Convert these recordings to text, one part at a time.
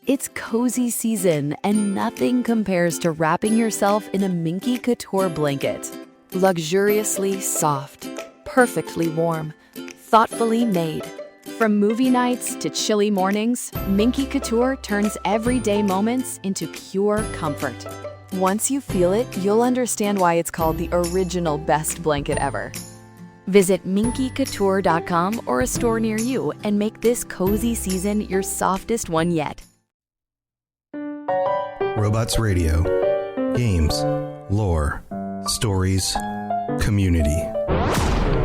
It's cozy season, and nothing compares to wrapping yourself in a Minky Couture blanket. Luxuriously soft, perfectly warm, thoughtfully made. From movie nights to chilly mornings, Minky Couture turns everyday moments into pure comfort. Once you feel it, you'll understand why it's called the original best blanket ever. Visit minkycouture.com or a store near you and make this cozy season your softest one yet. Robots Radio. Games, lore, stories, community.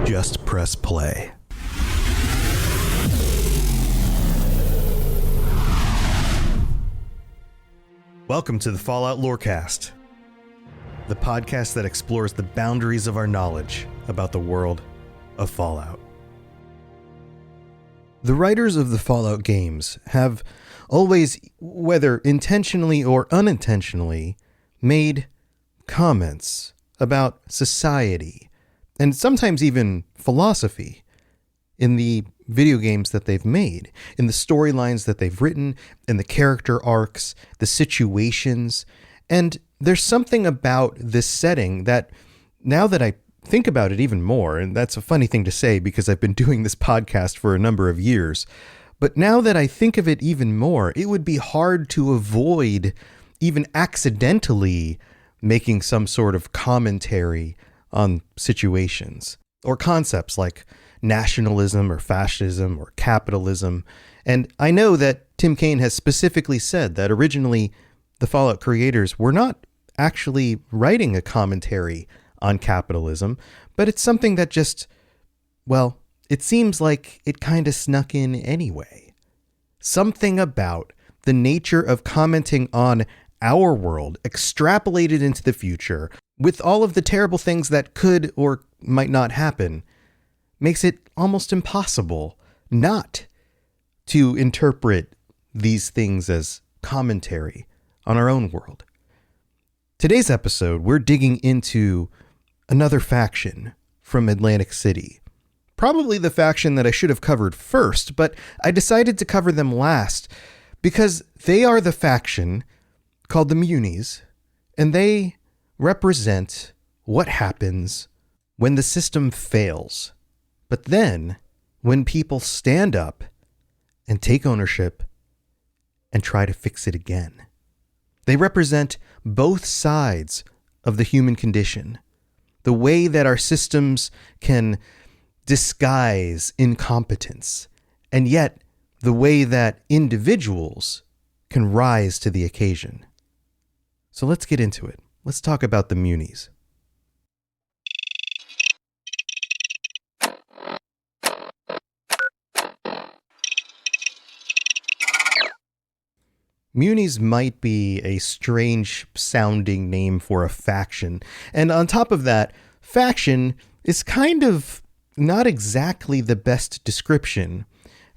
Just press play. Welcome to the Fallout Lorecast, the podcast that explores the boundaries of our knowledge about the world of Fallout. The writers of the Fallout games have always, whether intentionally or unintentionally, made comments about society and sometimes even philosophy in the video games that they've made, in the storylines that they've written, in the character arcs, the situations. And there's something about this setting that, now that I think about it even more, and that's a funny thing to say because I've been doing this podcast for a number of years, but now that I think of it even more, it would be hard to avoid even accidentally making some sort of commentary on situations or concepts like nationalism or fascism or capitalism. And I know that Tim Kaine has specifically said that originally the Fallout creators were not actually writing a commentary on capitalism, but it's something that just, well, it seems like it kind of snuck in anyway. Something about the nature of commenting on our world extrapolated into the future with all of the terrible things that could or might not happen makes it almost impossible not to interpret these things as commentary on our own world. Today's episode, we're digging into another faction from Atlantic City. Probably the faction that I should have covered first, but I decided to cover them last because they are the faction called the Munis, and they represent what happens when the system fails. But then, when people stand up and take ownership and try to fix it again. They represent both sides of the human condition. The way that our systems can disguise incompetence, and yet the way that individuals can rise to the occasion. So let's get into it. Let's talk about the Munis. Munis might be a strange sounding name for a faction. And on top of that, faction is kind of not exactly the best description.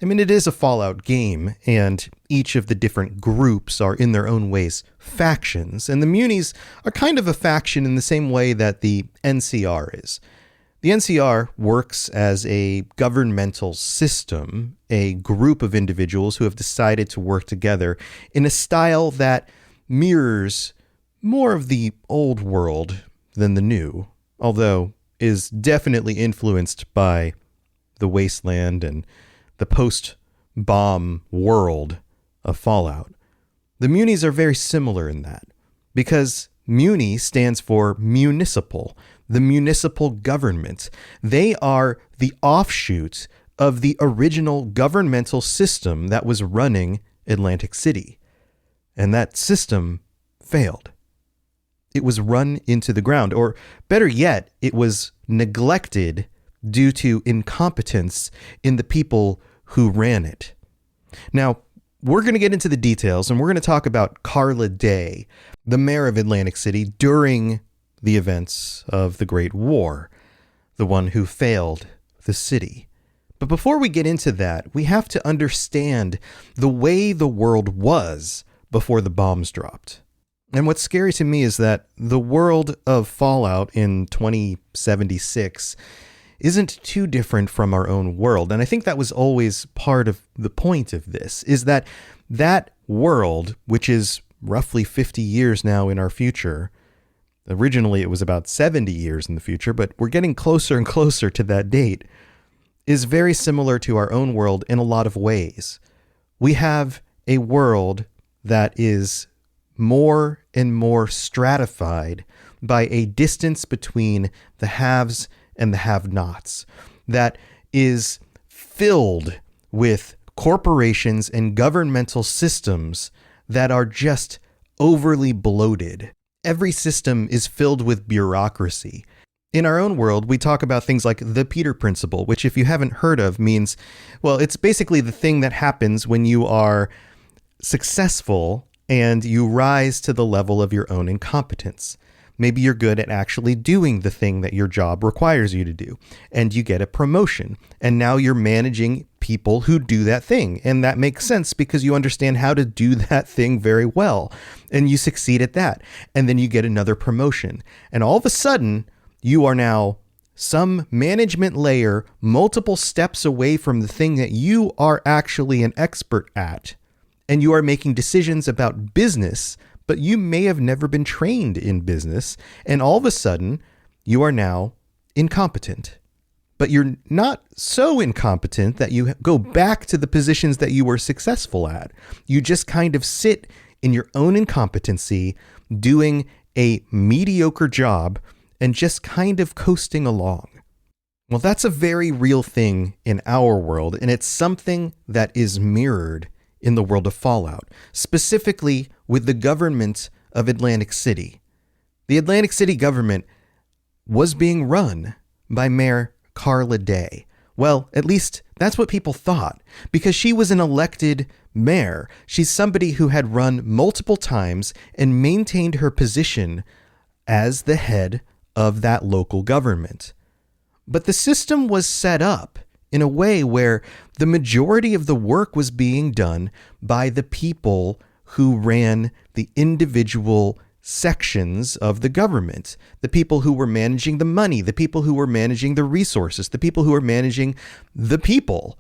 I mean, it is a Fallout game, and each of the different groups are in their own ways factions. And the Munis are kind of a faction in the same way that the NCR is. The NCR works as a governmental system, a group of individuals who have decided to work together in a style that mirrors more of the old world than the new, although is definitely influenced by the wasteland and the post-bomb world of Fallout. The Munis are very similar in that, because Muni stands for municipal, the municipal government. They are the offshoot of the original governmental system that was running Atlantic City. And that system failed. It was run into the ground, or better yet, it was neglected due to incompetence in the people who ran it. Now, we're going to get into the details, and we're going to talk about Carla Day, the mayor of Atlantic City during the events of the Great War, the one who failed the city. But before we get into that, we have to understand the way the world was before the bombs dropped. And what's scary to me is that the world of Fallout in 2076 isn't too different from our own world. And I think that was always part of the point of this, is that world, which is roughly 50 years now in our future. Originally, it was about 70 years in the future, but we're getting closer and closer to that date, is very similar to our own world in a lot of ways. We have a world that is more and more stratified by a distance between the haves and the have-nots, that is filled with corporations and governmental systems that are just overly bloated. Every system is filled with bureaucracy. In our own world, we talk about things like the Peter Principle, which if you haven't heard of means, well, it's basically the thing that happens when you are successful and you rise to the level of your own incompetence. Maybe you're good at actually doing the thing that your job requires you to do, and you get a promotion, and now you're managing people who do that thing. And that makes sense because you understand how to do that thing very well, and you succeed at that. And then you get another promotion, and all of a sudden you are now some management layer multiple steps away from the thing that you are actually an expert at. And you are making decisions about business, but you may have never been trained in business. And all of a sudden, you are now incompetent. But you're not so incompetent that you go back to the positions that you were successful at. You just kind of sit in your own incompetency, doing a mediocre job and just kind of coasting along. Well, that's a very real thing in our world, and it's something that is mirrored in the world of Fallout, specifically with the government of Atlantic City. The Atlantic City government was being run by Mayor Carla Day. Well, at least that's what people thought, because she was an elected mayor. She's somebody who had run multiple times and maintained her position as the head of that local government. But the system was set up in a way where the majority of the work was being done by the people who ran the individual sections of the government, the people who were managing the money, the people who were managing the resources, the people who were managing the people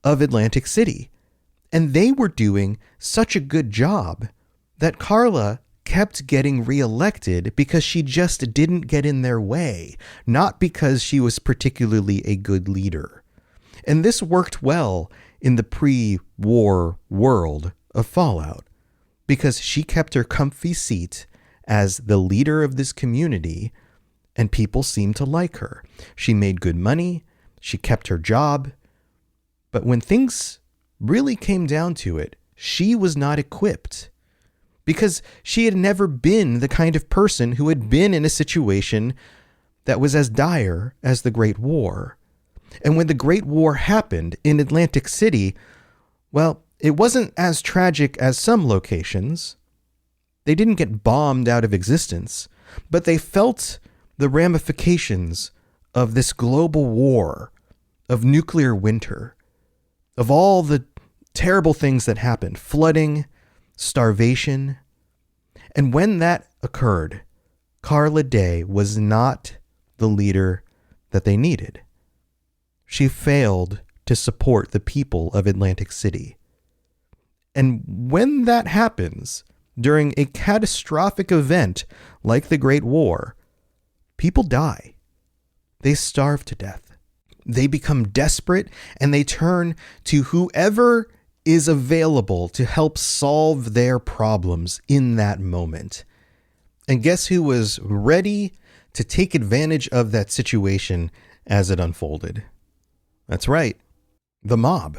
of Atlantic City. And they were doing such a good job that Carla kept getting reelected because she just didn't get in their way, not because she was particularly a good leader. And this worked well in the pre-war world of Fallout because she kept her comfy seat as the leader of this community, and people seemed to like her. She made good money, she kept her job, but when things really came down to it, she was not equipped because she had never been the kind of person who had been in a situation that was as dire as the Great War. And when the Great War happened in Atlantic City, well, it wasn't as tragic as some locations. They didn't get bombed out of existence, but they felt the ramifications of this global war, of nuclear winter, of all the terrible things that happened, flooding, starvation. And when that occurred, Carla Day was not the leader that they needed. She failed to support the people of Atlantic City. And when that happens, during a catastrophic event like the Great War, people die. They starve to death. They become desperate and they turn to whoever is available to help solve their problems in that moment. And guess who was ready to take advantage of that situation as it unfolded? That's right, the mob.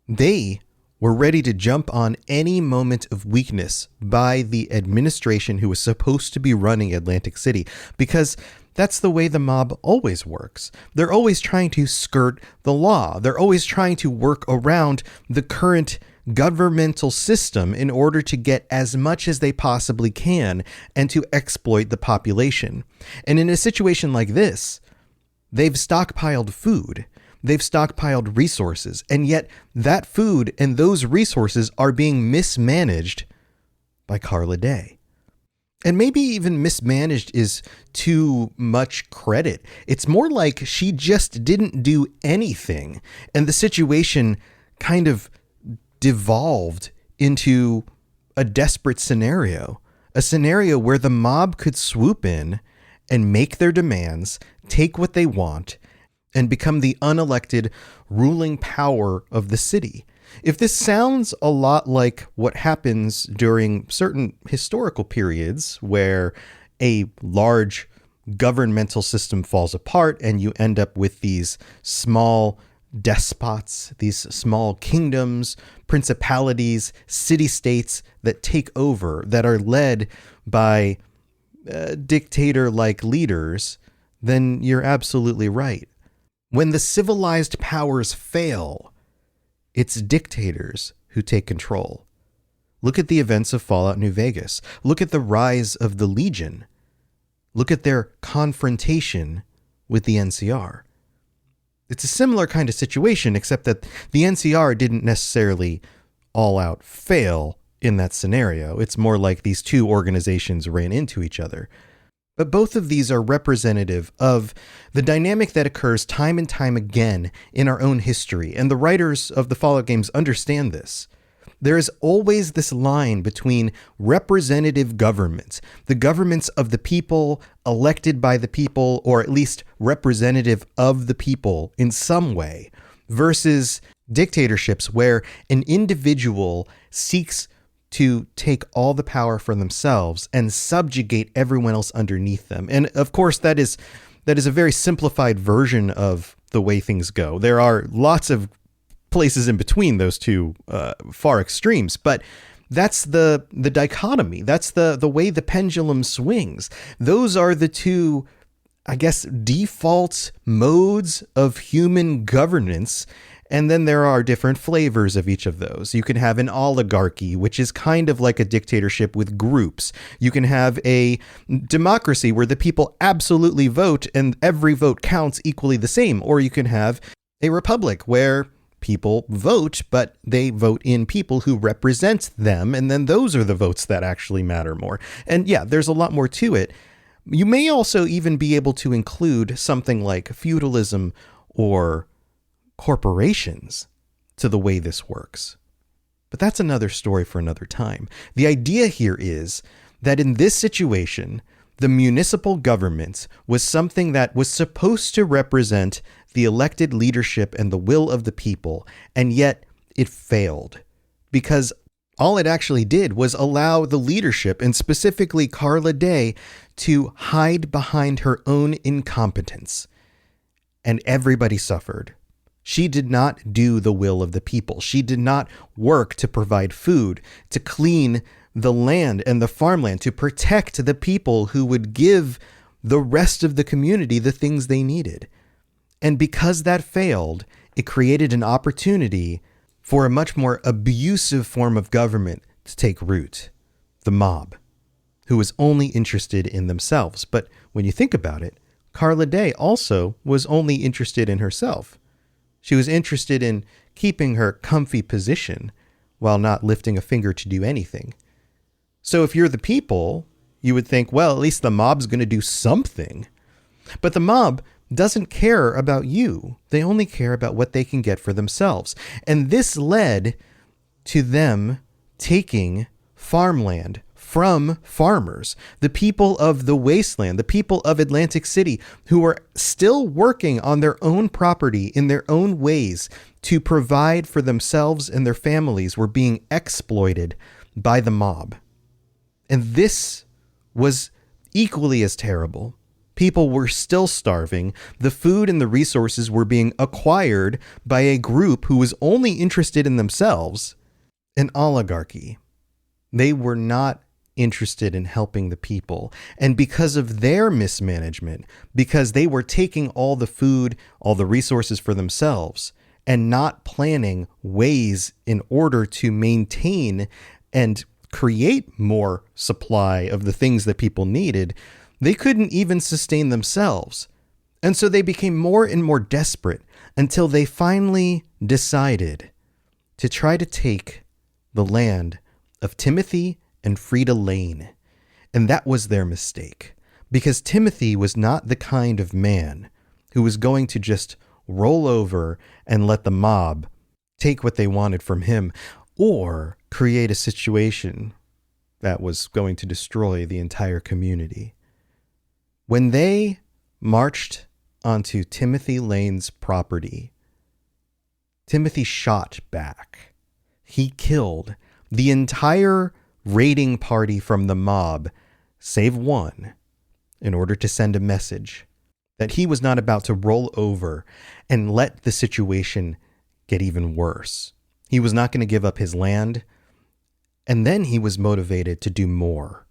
They were ready to jump on any moment of weakness by the administration who was supposed to be running Atlantic City, because that's the way the mob always works. They're always trying to skirt the law. They're always trying to work around the current governmental system in order to get as much as they possibly can and to exploit the population. And in a situation like this, they've stockpiled food. They've stockpiled resources, and yet that food and those resources are being mismanaged by Carla Day. And maybe even mismanaged is too much credit. It's more like she just didn't do anything, and the situation kind of devolved into a desperate scenario, a scenario where the mob could swoop in and make their demands, take what they want, and become the unelected ruling power of the city. If this sounds a lot like what happens during certain historical periods where a large governmental system falls apart and you end up with these small despots, these small kingdoms, principalities, city-states that take over, that are led by dictator-like leaders, then you're absolutely right. When the civilized powers fail, it's dictators who take control. Look at the events of Fallout New Vegas. Look at the rise of the Legion. Look at their confrontation with the NCR. It's a similar kind of situation, except that the NCR didn't necessarily all out fail in that scenario. It's more like these two organizations ran into each other. But both of these are representative of the dynamic that occurs time and time again in our own history, and the writers of the Fallout games understand this. There is always this line between representative governments, the governments of the people, elected by the people, or at least representative of the people in some way, versus dictatorships where an individual seeks to take all the power for themselves and subjugate everyone else underneath them. And of course, that is a very simplified version of the way things go. There are lots of places in between those two far extremes, but that's the dichotomy. That's the way the pendulum swings. Those are the two, I guess, default modes of human governance. And then there are different flavors of each of those. You can have an oligarchy, which is kind of like a dictatorship with groups. You can have a democracy where the people absolutely vote and every vote counts equally the same. Or you can have a republic where people vote, but they vote in people who represent them. And then those are the votes that actually matter more. And yeah, there's a lot more to it. You may also even be able to include something like feudalism or corporations to the way this works. But that's another story for another time. The idea here is that in this situation, the municipal government was something that was supposed to represent the elected leadership and the will of the people, and yet it failed because all it actually did was allow the leadership, and specifically Carla Day, to hide behind her own incompetence. And everybody suffered. She did not do the will of the people. She did not work to provide food, to clean the land and the farmland, to protect the people who would give the rest of the community the things they needed. And because that failed, it created an opportunity for a much more abusive form of government to take root, the mob, who was only interested in themselves. But when you think about it, Carla Day also was only interested in herself. She was interested in keeping her comfy position while not lifting a finger to do anything. So if you're the people, you would think, well, at least the mob's going to do something. But the mob doesn't care about you. They only care about what they can get for themselves. And this led to them taking farmland from farmers, the people of the wasteland, the people of Atlantic City, who were still working on their own property in their own ways to provide for themselves and their families, were being exploited by the mob. And this was equally as terrible. People were still starving. The food and the resources were being acquired by a group who was only interested in themselves, an oligarchy. They were not interested in helping the people. And because of their mismanagement, because they were taking all the food, all the resources for themselves, and not planning ways in order to maintain and create more supply of the things that people needed, they couldn't even sustain themselves. And so they became more and more desperate until they finally decided to try to take the land of Timothy and Frida Lane. And that was their mistake, because Timothy was not the kind of man who was going to just roll over and let the mob take what they wanted from him, or create a situation that was going to destroy the entire community. When they marched onto Timothy Lane's property, Timothy shot back. He killed the entire raiding party from the mob, save one, in order to send a message that he was not about to roll over and let the situation get even worse. He was not going to give up his land, and then he was motivated to do more.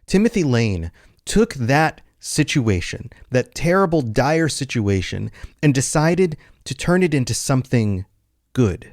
Timothy Lane took that situation, that terrible, dire situation, and decided to turn it into something good.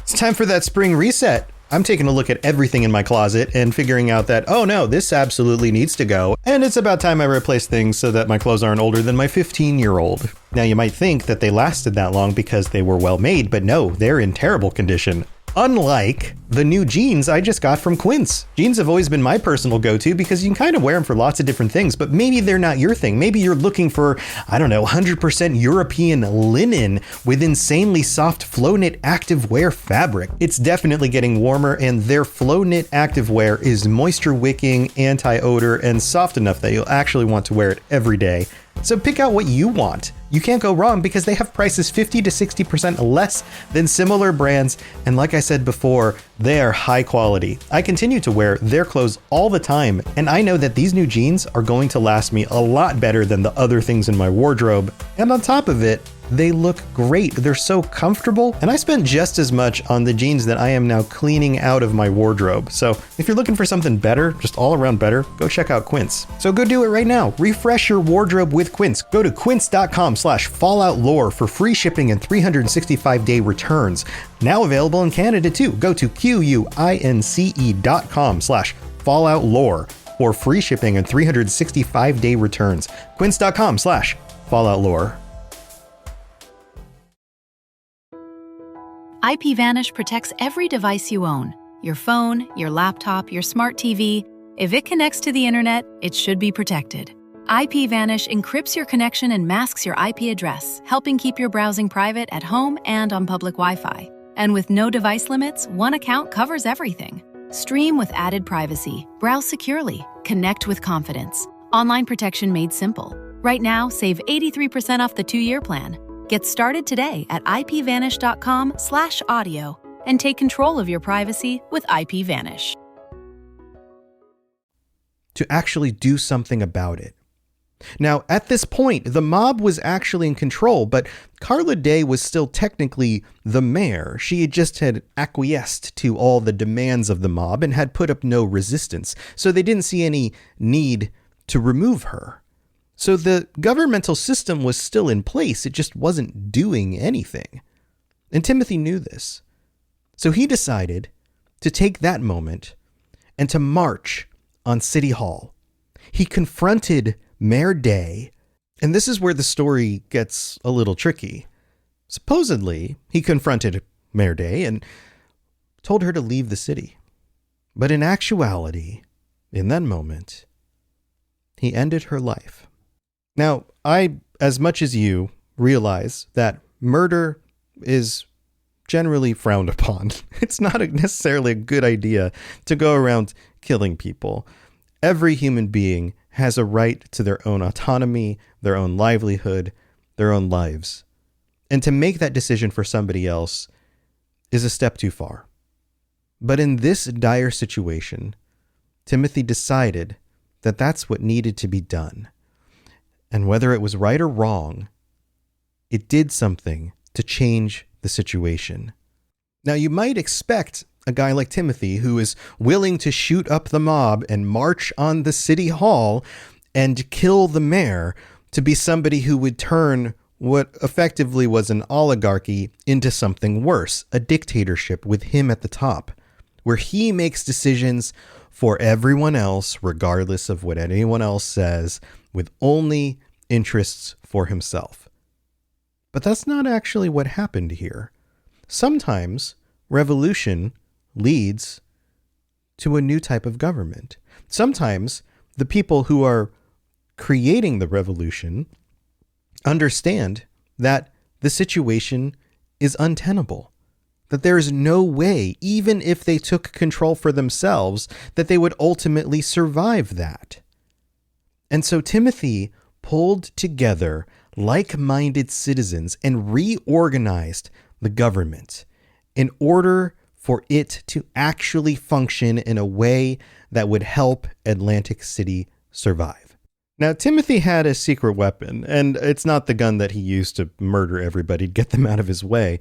It's time for that spring reset. I'm taking a look at everything in my closet and figuring out that, oh no, this absolutely needs to go. And it's about time I replace things so that my clothes aren't older than my 15-year-old. Now you might think that they lasted that long because they were well made, but no, they're in terrible condition. Unlike the new jeans I just got from Quince. Jeans have always been my personal go-to because you can kind of wear them for lots of different things, but maybe they're not your thing. Maybe you're looking for, 100% European linen with insanely soft flow knit activewear fabric. It's definitely getting warmer, and their flow knit activewear is moisture wicking, anti-odor, and soft enough that you'll actually want to wear it every day. So pick out what you want. You can't go wrong because they have prices 50 to 60% less than similar brands. And like I said before, they are high quality. I continue to wear their clothes all the time, and I know that these new jeans are going to last me a lot better than the other things in my wardrobe. And on top of it, they look great. They're so comfortable, and I spent just as much on the jeans that I am now cleaning out of my wardrobe. So if you're looking for something better, just all around better, go check out Quince. So go do it right now. Refresh your wardrobe with Quince. Go to quince.com/falloutlore for free shipping and 365-day returns. Now available in Canada too. Go to quince.com/falloutlore for free shipping and 365-day returns. Quince.com/falloutlore. IPVanish protects every device you own. Your phone, your laptop, your smart TV. If it connects to the internet, it should be protected. IPVanish encrypts your connection and masks your IP address, helping keep your browsing private at home and on public Wi-Fi. And with no device limits, one account covers everything. Stream with added privacy, browse securely, connect with confidence. Online protection made simple. Right now, save 83% off the 2-year plan. Get started today at ipvanish.com/audio and take control of your privacy with IPVanish. To actually do something about it. Now, at this point, the mob was actually in control, but Carla Day was still technically the mayor. She had acquiesced to all the demands of the mob and had put up no resistance, so they didn't see any need to remove her. So the governmental system was still in place. It just wasn't doing anything. And Timothy knew this. So he decided to take that moment and to march on City Hall. He confronted Mayor Day, and this is where the story gets a little tricky. Supposedly, he confronted Mayor Day and told her to leave the city. But in actuality, in that moment, he ended her life. Now, I, as much as you, realize that murder is generally frowned upon. It's not necessarily a good idea to go around killing people. Every human being has a right to their own autonomy, their own livelihood, their own lives. And to make that decision for somebody else is a step too far. But in this dire situation, Timothy decided that that's what needed to be done. And whether it was right or wrong, it did something to change the situation. Now, you might expect a guy like Timothy, who is willing to shoot up the mob and march on the city hall and kill the mayor, to be somebody who would turn what effectively was an oligarchy into something worse, a dictatorship with him at the top, where he makes decisions for everyone else, regardless of what anyone else says, with only interests for himself. But that's not actually what happened here. Sometimes revolution leads to a new type of government. Sometimes the people who are creating the revolution understand that the situation is untenable, that there is no way, even if they took control for themselves, that they would ultimately survive that. And so Timothy pulled together like-minded citizens and reorganized the government in order for it to actually function in a way that would help Atlantic City survive. Now, Timothy had a secret weapon, and it's not the gun that he used to murder everybody to get them out of his way.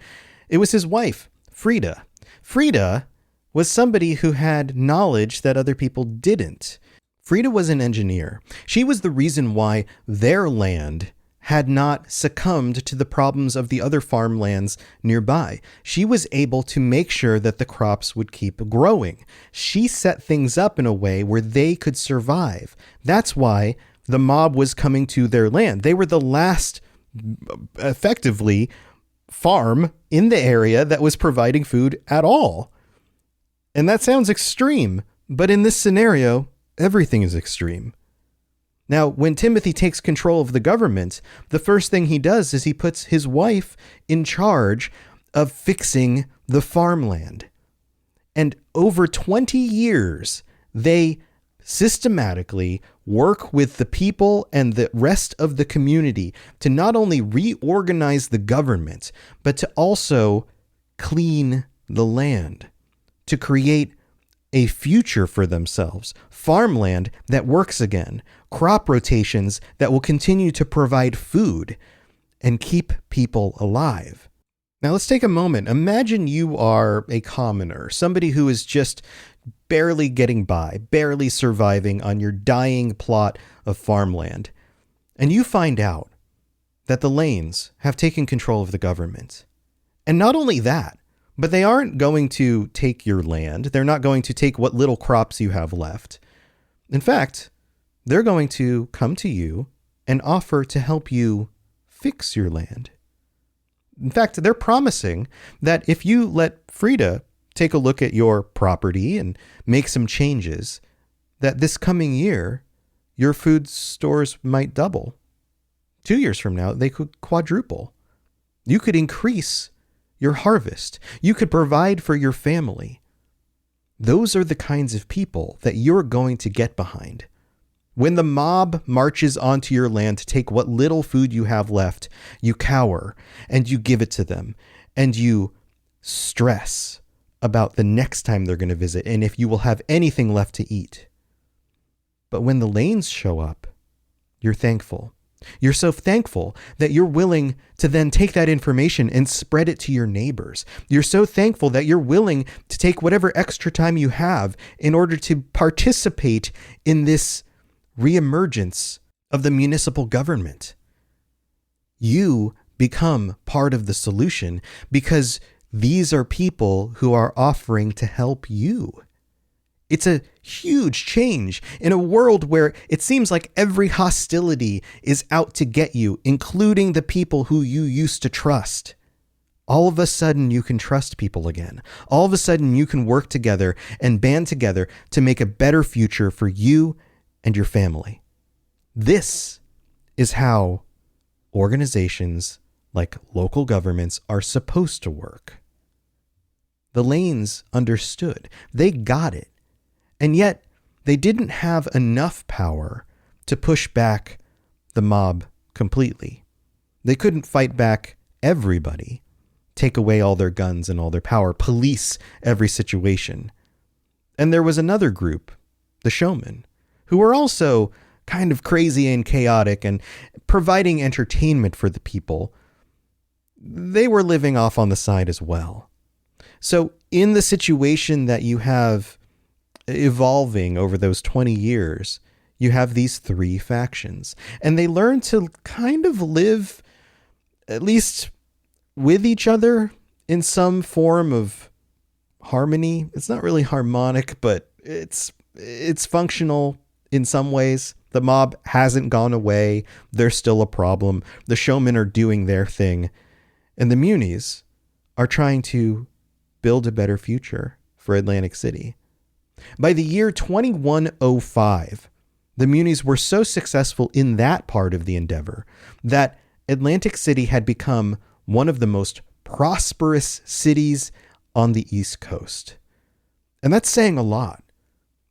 It was his wife, Frida. Frida was somebody who had knowledge that other people didn't. Frida was an engineer. She was the reason why their land had not succumbed to the problems of the other farmlands nearby. She was able to make sure that the crops would keep growing. She set things up in a way where they could survive. That's why the mob was coming to their land. They were the last, effectively, farm in the area that was providing food at all. And that sounds extreme, but in this scenario, everything is extreme. Now, when Timothy takes control of the government, the first thing he does is he puts his wife in charge of fixing the farmland. And over 20 years, they systematically work with the people and the rest of the community to not only reorganize the government, but to also clean the land, to create a future for themselves, farmland that works again, crop rotations that will continue to provide food and keep people alive. Now let's take a moment. Imagine you are a commoner, somebody who is just barely getting by, barely surviving on your dying plot of farmland. And you find out that the Lanes have taken control of the government. And not only that, but they aren't going to take your land. They're not going to take what little crops you have left. In fact, they're going to come to you and offer to help you fix your land. In fact, they're promising that if you let Frida take a look at your property and make some changes, that this coming year, your food stores might double. 2 years from now, they could quadruple. You could increase your harvest. You could provide for your family. Those are the kinds of people that you're going to get behind. When the mob marches onto your land to take what little food you have left, you cower and you give it to them and you stress about the next time they're going to visit and if you will have anything left to eat. But when the Lanes show up, you're thankful. You're so thankful that you're willing to then take that information and spread it to your neighbors. You're so thankful that you're willing to take whatever extra time you have in order to participate in this reemergence of the municipal government. You become part of the solution because these are people who are offering to help you. It's a huge change in a world where it seems like every hostility is out to get you, including the people who you used to trust. All of a sudden, you can trust people again. All of a sudden, you can work together and band together to make a better future for you and your family. This is how organizations like local governments are supposed to work. The Lanes understood. They got it. And yet, they didn't have enough power to push back the mob completely. They couldn't fight back everybody, take away all their guns and all their power, police every situation. And there was another group, the showmen, who were also kind of crazy and chaotic and providing entertainment for the people. They were living off on the side as well. So in the situation that you have evolving over those 20 years, you have these three factions, and they learn to kind of live at least with each other in some form of harmony. It's not really harmonic, but it's functional in some ways. The mob hasn't gone away. They're still a problem. The showmen are doing their thing, and the Munis are trying to build a better future for Atlantic City. By the year 2105, the Munis were so successful in that part of the endeavor that Atlantic City had become one of the most prosperous cities on the East Coast. And that's saying a lot.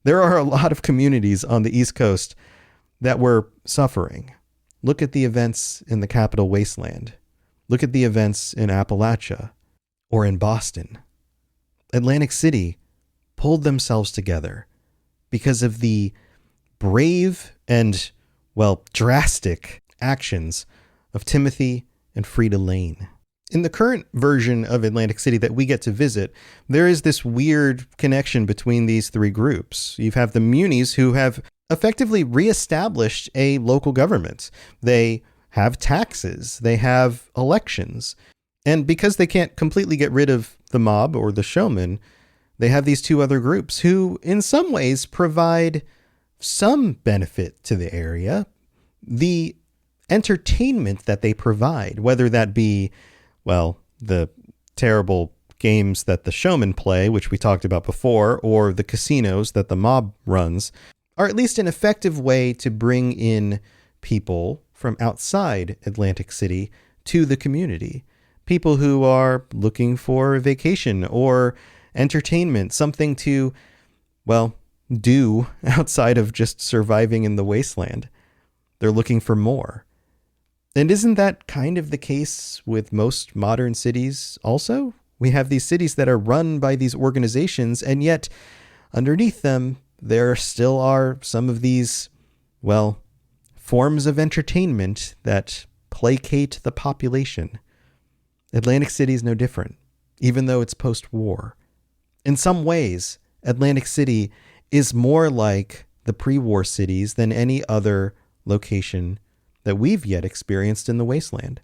There are a lot of communities on the East Coast that were suffering. Look at the events in the Capital Wasteland. Look at the events in Appalachia or in Boston. Atlantic City pulled themselves together because of the brave and, well, drastic actions of Timothy and Frida Lane. In the current version of Atlantic City that we get to visit, there is this weird connection between these three groups. You have the Munis, who have effectively reestablished a local government. They have taxes, they have elections. And because they can't completely get rid of the mob or the showman, they have these two other groups who, in some ways, provide some benefit to the area. The entertainment that they provide, whether that be, well, the terrible games that the showmen play, which we talked about before, or the casinos that the mob runs, are at least an effective way to bring in people from outside Atlantic City to the community. People who are looking for a vacation or entertainment, something to, well, do outside of just surviving in the wasteland. They're looking for more. And isn't that kind of the case with most modern cities also? We have these cities that are run by these organizations, and yet underneath them, there still are some of these, well, forms of entertainment that placate the population. Atlantic City is no different, even though it's post-war. In some ways, Atlantic City is more like the pre-war cities than any other location that we've yet experienced in the wasteland.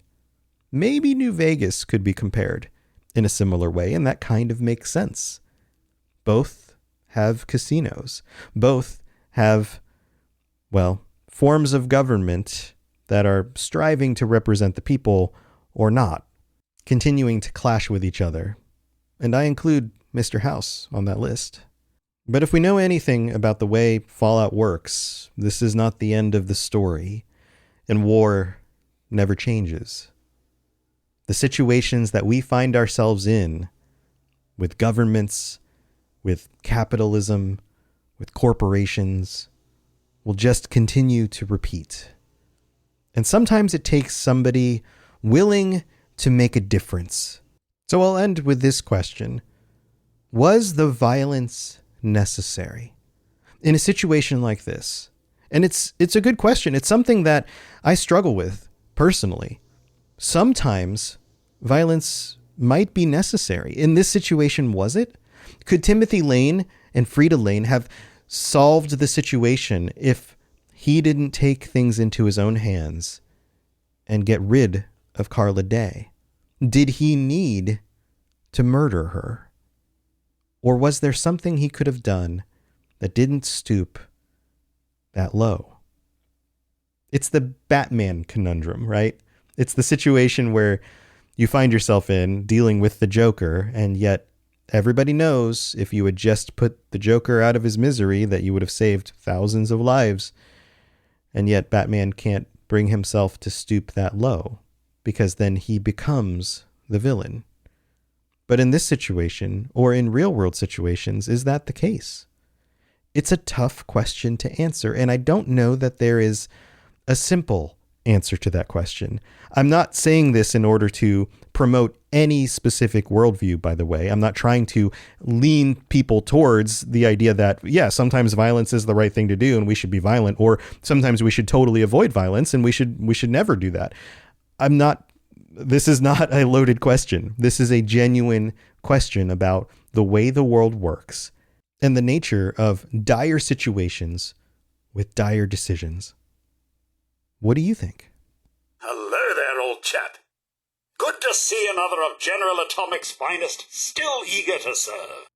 Maybe New Vegas could be compared in a similar way, and that kind of makes sense. Both have casinos. Both have, well, forms of government that are striving to represent the people or not, continuing to clash with each other. And I include Mr. House on that list. But if we know anything about the way Fallout works, this is not the end of the story, and war never changes. The situations that we find ourselves in, with governments, with capitalism, with corporations, will just continue to repeat. And sometimes it takes somebody willing to make a difference. So I'll end with this question. Was the violence necessary in a situation like this? And it's a good question. It's something that I struggle with personally. Sometimes violence might be necessary. In this situation, was it? Could Timothy Lane and Frida Lane have solved the situation if he didn't take things into his own hands and get rid of Carla Day? Did he need to murder her? Or was there something he could have done that didn't stoop that low? It's the Batman conundrum, right? It's the situation where you find yourself in dealing with the Joker, and yet everybody knows if you had just put the Joker out of his misery that you would have saved thousands of lives. And yet Batman can't bring himself to stoop that low, because then he becomes the villain. But in this situation, or in real world situations, is that the case? It's a tough question to answer, and I don't know that there is a simple answer to that question. I'm not saying this in order to promote any specific worldview, by the way. I'm not trying to lean people towards the idea that, yeah, sometimes violence is the right thing to do and we should be violent, or sometimes we should totally avoid violence and we should never do that. This is not a loaded question. This is a genuine question about the way the world works and the nature of dire situations with dire decisions. What do you think? Hello there, old chap. Good to see another of General Atomic's finest, still eager to serve.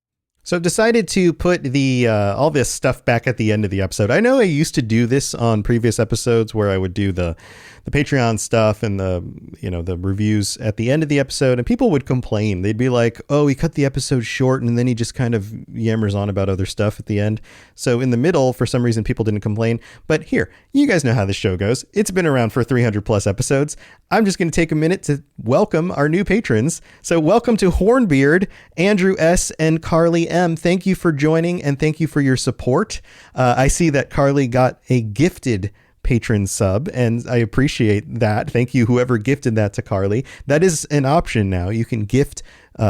So I've decided to put the all this stuff back at the end of the episode. I know I used to do this on previous episodes where I would do the the Patreon stuff and the reviews at the end of the episode, and people would complain. They'd be like, oh, he cut the episode short, and then he just kind of yammers on about other stuff at the end. So in the middle, for some reason, people didn't complain. But here, you guys know how this show goes. It's been around for 300 plus episodes. I'm just going to take a minute to welcome our new patrons. So welcome to Hornbeard, Andrew S., and Carly M. Thank you for joining, and thank you for your support. I see that Carly got a gifted patron sub, and I appreciate that. Thank you, whoever gifted that to Carly. That is an option now. You can gift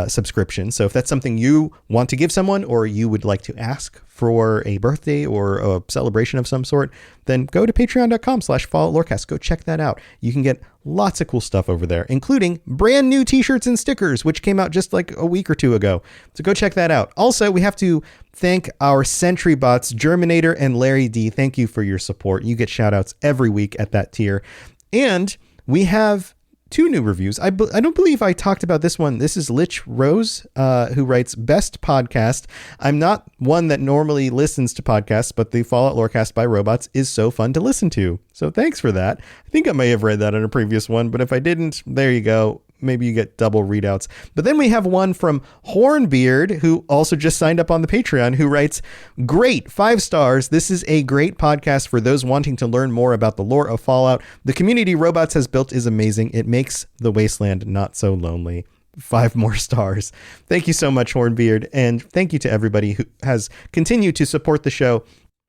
subscription. So if that's something you want to give someone, or you would like to ask for a birthday or a celebration of some sort, then go to patreon.com/FalloutLorecast. Go check that out. You can get lots of cool stuff over there, including brand new t-shirts and stickers, which came out just like a week or two ago. So go check that out. Also, we have to thank our Sentry bots, Germinator and Larry D. Thank you for your support. You get shout outs every week at that tier. And we have 2 new reviews. I don't believe I talked about this one. This is Lich Rose, who writes, best podcast. I'm not one that normally listens to podcasts, but the Fallout Lorecast by Robots is so fun to listen to. So thanks for that. I think I may have read that on a previous one, but if I didn't, there you go. Maybe you get double readouts. But then we have one from Hornbeard, who also just signed up on the Patreon, who writes, great, 5 stars. This is a great podcast for those wanting to learn more about the lore of Fallout. The community Robots has built is amazing. It makes the wasteland not so lonely. 5 more stars. Thank you so much, Hornbeard. And thank you to everybody who has continued to support the show.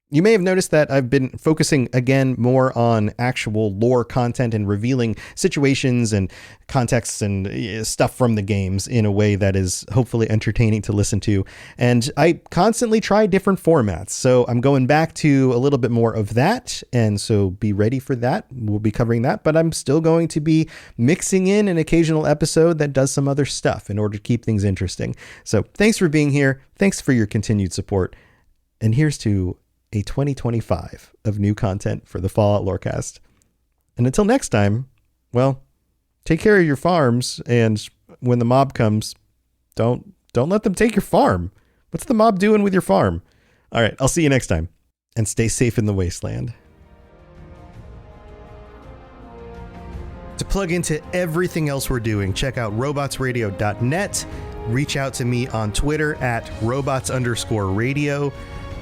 You may have noticed that I've been focusing again more on actual lore content and revealing situations and contexts and stuff from the games in a way that is hopefully entertaining to listen to. And I constantly try different formats. So I'm going back to a little bit more of that. And so be ready for that. We'll be covering that, but I'm still going to be mixing in an occasional episode that does some other stuff in order to keep things interesting. So thanks for being here. Thanks for your continued support. And here's to a 2025 of new content for the Fallout Lorecast. And until next time, well, take care of your farms, and when the mob comes, don't let them take your farm. What's the mob doing with your farm? All right, I'll see you next time, and stay safe in the wasteland. To plug into everything else we're doing, check out robotsradio.net. Reach out to me on Twitter at robots_radio.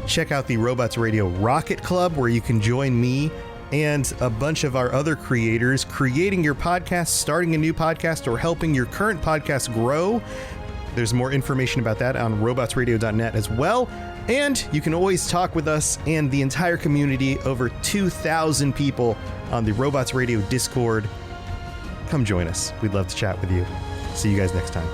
Check out the Robots Radio Rocket Club, where you can join me and a bunch of our other creators creating your podcast, starting a new podcast, or helping your current podcast grow. There's more information about that on robotsradio.net as well. And you can always talk with us and the entire community, over 2,000 people on the Robots Radio Discord. Come join us. We'd love to chat with you. See you guys next time.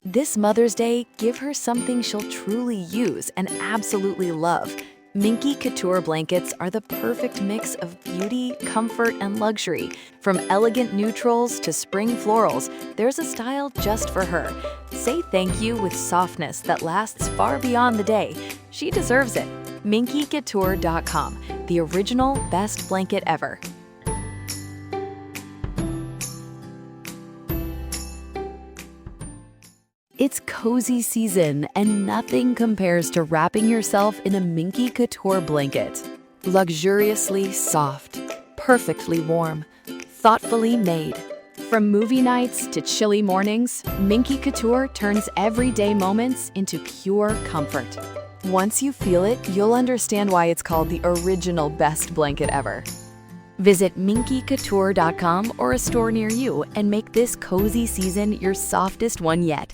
This Mother's Day, give her something she'll truly use and absolutely love. Minky Couture blankets are the perfect mix of beauty, comfort, and luxury. From elegant neutrals to spring florals, there's a style just for her. Say thank you with softness that lasts far beyond the day. She deserves it. MinkyCouture.com, the original best blanket ever. It's cozy season, and nothing compares to wrapping yourself in a Minky Couture blanket. Luxuriously soft, perfectly warm, thoughtfully made. From movie nights to chilly mornings, Minky Couture turns everyday moments into pure comfort. Once you feel it, you'll understand why it's called the original best blanket ever. Visit MinkyCouture.com or a store near you and make this cozy season your softest one yet.